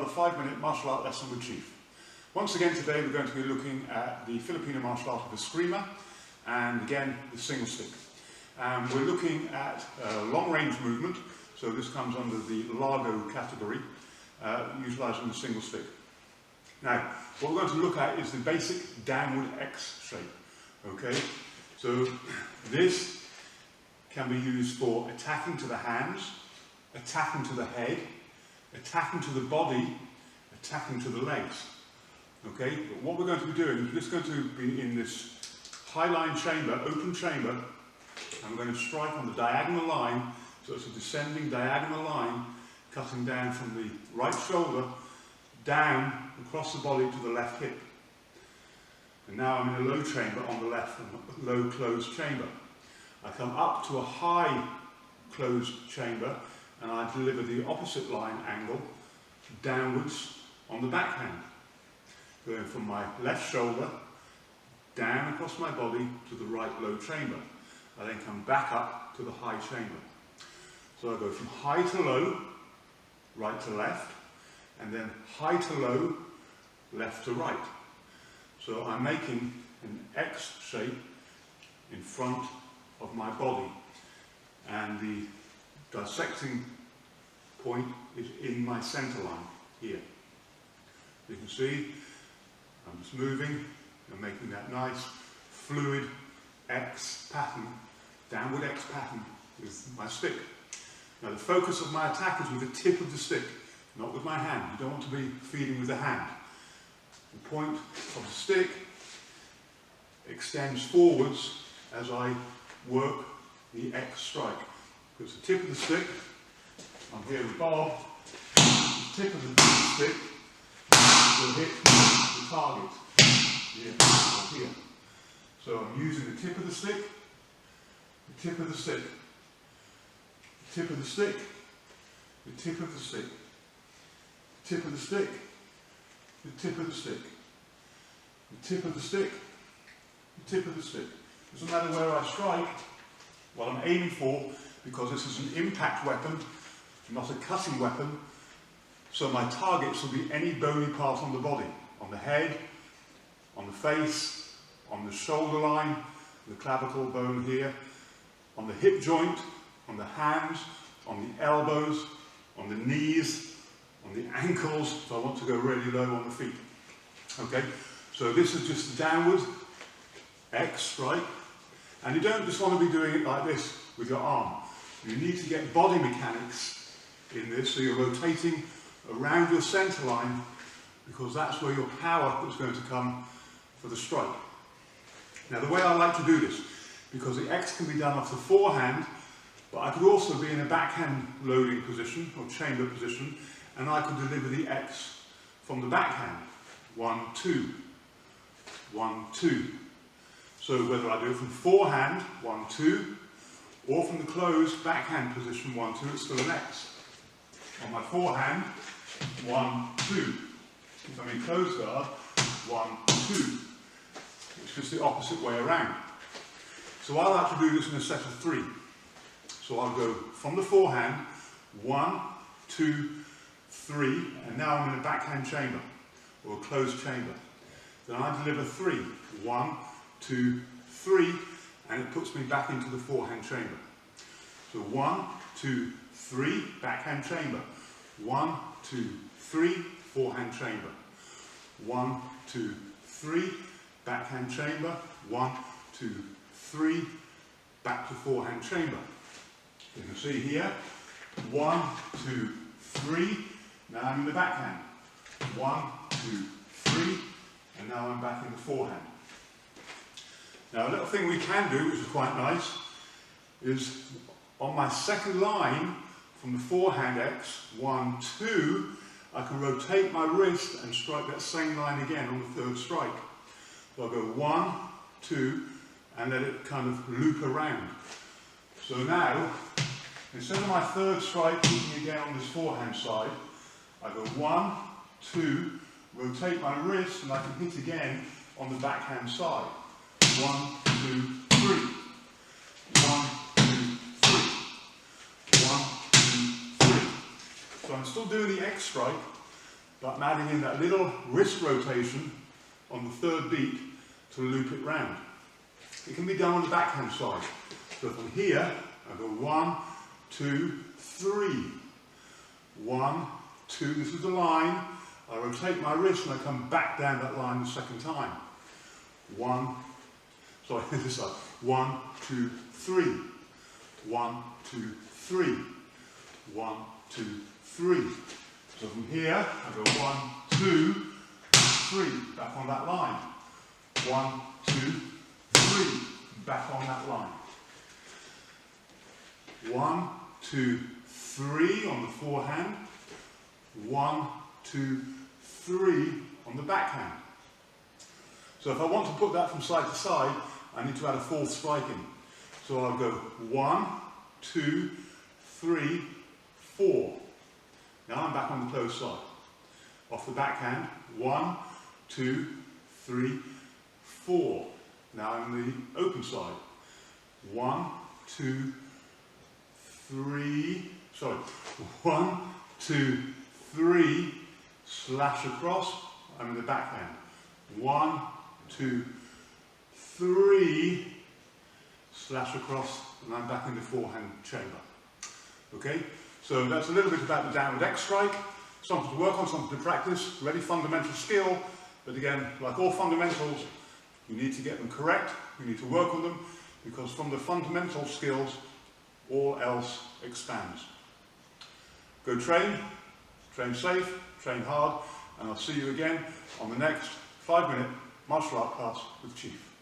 another 5-minute martial art lesson with Chief. Once again today we're going to be looking at the Filipino martial art of Eskrima and again the single stick. We're looking at long range movement, so this comes under the Largo category, utilising the single stick. Now what we're going to look at is the basic downward X shape. Okay, so this can be used for attacking to the hands, attacking to the head, attacking to the body, attacking to the legs. Okay, but what we're going to be doing is we're just going to be in this high line chamber, open chamber, and we're going to strike on the diagonal line, so it's a descending diagonal line cutting down from the right shoulder down across the body to the left hip. And now I'm in a low chamber on the left, a low closed chamber. I come up to a high closed chamber and I deliver the opposite line angle downwards on the backhand, going from my left shoulder down across my body to the right low chamber. I then come back up to the high chamber. So I go from high to low, right to left, and then high to low, left to right. So I'm making an X shape in front of my body, and the dissecting point is in my centre line here. You can see I'm just moving and making that nice fluid X pattern, downward X pattern with my stick. Now the focus of my attack is with the tip of the stick, not with my hand. You don't want to be feeding with the hand. The point of the stick extends forwards as I work the X strike. Because the tip of the stick, I'm here with Bob, the tip of the stick will hit the target here or here. So I'm using the tip of the stick, the tip of the stick, the tip of the stick, the tip of the stick, the tip of the stick, the tip of the stick, the tip of the stick, the tip of the stick. Doesn't matter where I strike, what I'm aiming for, because this is an impact weapon, not a cutting weapon, so my targets will be any bony part on the body, on the head, on the face, on the shoulder line, the clavicle bone here, on the hip joint, on the hands, on the elbows, on the knees, on the ankles, so I want to go really low on the feet. Okay, so this is just the downward X strike, and you don't just want to be doing it like this with your arm. You need to get body mechanics in this, so you're rotating around your centre line, because that's where your power is going to come for the strike. Now the way I like to do this, because the X can be done off the forehand, but I could also be in a backhand loading position or chamber position, and I could deliver the X from the backhand. 1, 2, 1, 2. So whether I do it from forehand, 1, 2, or from the closed backhand position, 1, 2, it's still an X. On my forehand, 1, 2. If I'm in closed guard, 1, 2. It's just the opposite way around. So I like to do this in a set of 3. So I'll go from the forehand, 1, 2, 3, and now I'm in a backhand chamber, or a closed chamber. Then I deliver 3. 1, 2, 3, and it puts me back into the forehand chamber. So 1, 2, 3, backhand chamber. 1, 2, 3, forehand chamber. 1, 2, 3, backhand chamber. 1, 2, 3, back to forehand chamber. You can see here, 1, 2, 3, now I'm in the backhand. 1, 2, 3, and now I'm back in the forehand. Now a little thing we can do, which is quite nice, is on my second line from the forehand X, 1, 2, I can rotate my wrist and strike that same line again on the third strike. So I'll go 1, 2, and let it kind of loop around. So now, instead of my third strike hitting again on this forehand side, I go 1, 2, rotate my wrist, and I can hit again on the backhand side. 1, 2, 3. 1, 2, 3. 1, 2, 3. So I'm still doing the X strike, but I'm adding in that little wrist rotation on the third beat to loop it round. It can be done on the backhand side. So from here, I go 1, 2, 3. 1, 2, this is the line. I rotate my wrist and I come back down that line the second time. this side. 1, 2, 3. 1, 2, 3. 1, 2, 3. So from here, I go 1, 2, 3, back on that line. 1, 2, 3, back on that line. 1, 2, 3 on the forehand. 1, 2, 3 on the backhand. So if I want to put that from side to side, I need to add a fourth strike in. So I'll go 1, 2, 3, 4. Now I'm back on the closed side. Off the backhand, 1, 2, 3, 4. Now I'm on the open side. 1, 2, 3, 1, 2, 3, slash across, I'm in the backhand. 1, 2, 3, slash across, and I'm back in the forehand chamber. Okay, so that's a little bit about the downward X strike. Something to work on, something to practice, really fundamental skill, but again, like all fundamentals, you need to get them correct, you need to work on them, because from the fundamental skills, all else expands. Go train safe, train hard, and I'll see you again on the next 5-minute martial art class with Chief.